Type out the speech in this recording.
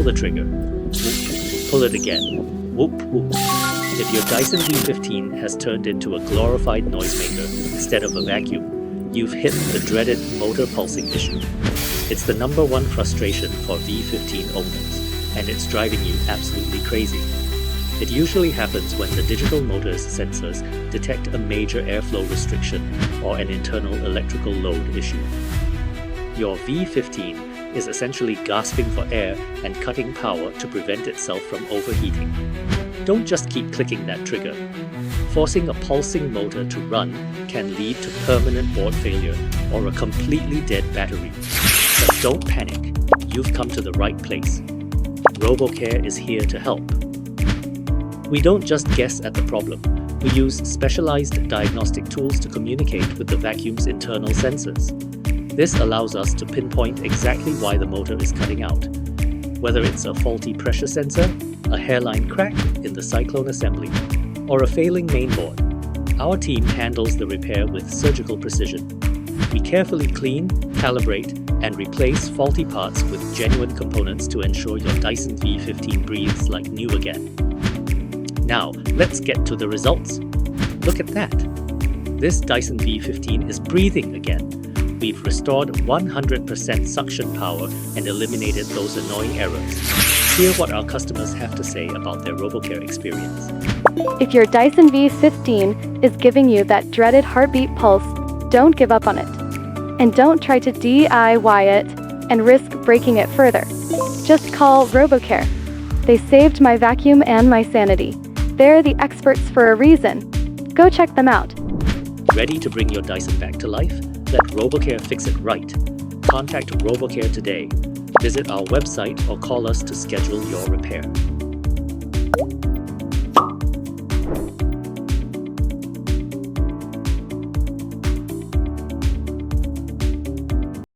the trigger. Whoop. Pull it again. Whoop whoop. If your Dyson V15 has turned into a glorified noisemaker instead of a vacuum, you've hit the dreaded motor pulsing issue. It's the #1 frustration for V15 owners, and it's driving you absolutely crazy. It usually happens when the digital motor's sensors detect a major airflow restriction or an internal electrical load issue. Your V15 is essentially gasping for air and cutting power to prevent itself from overheating. Don't just keep clicking that trigger. Forcing a pulsing motor to run can lead to permanent board failure or a completely dead battery. But don't panic, you've come to the right place. RoboCare is here to help. We don't just guess at the problem, we use specialized diagnostic tools to communicate with the vacuum's internal sensors. This allows us to pinpoint exactly why the motor is cutting out. Whether it's a faulty pressure sensor, a hairline crack in the cyclone assembly, or a failing mainboard, our team handles the repair with surgical precision. We carefully clean, calibrate, and replace faulty parts with genuine components to ensure your Dyson V15 breathes like new again. Now, let's get to the results. Look at that. This Dyson V15 is breathing again. We've restored 100% suction power and eliminated those annoying errors. Hear what our customers have to say about their RoboCare experience. If your Dyson V15 is giving you that dreaded heartbeat pulse, don't give up on it. And don't try to DIY it and risk breaking it further. Just call RoboCare. They saved my vacuum and my sanity. They're the experts for a reason. Go check them out. Ready to bring your Dyson back to life? Let RoboCare fix it right. Contact RoboCare today. Visit our website or call us to schedule your repair.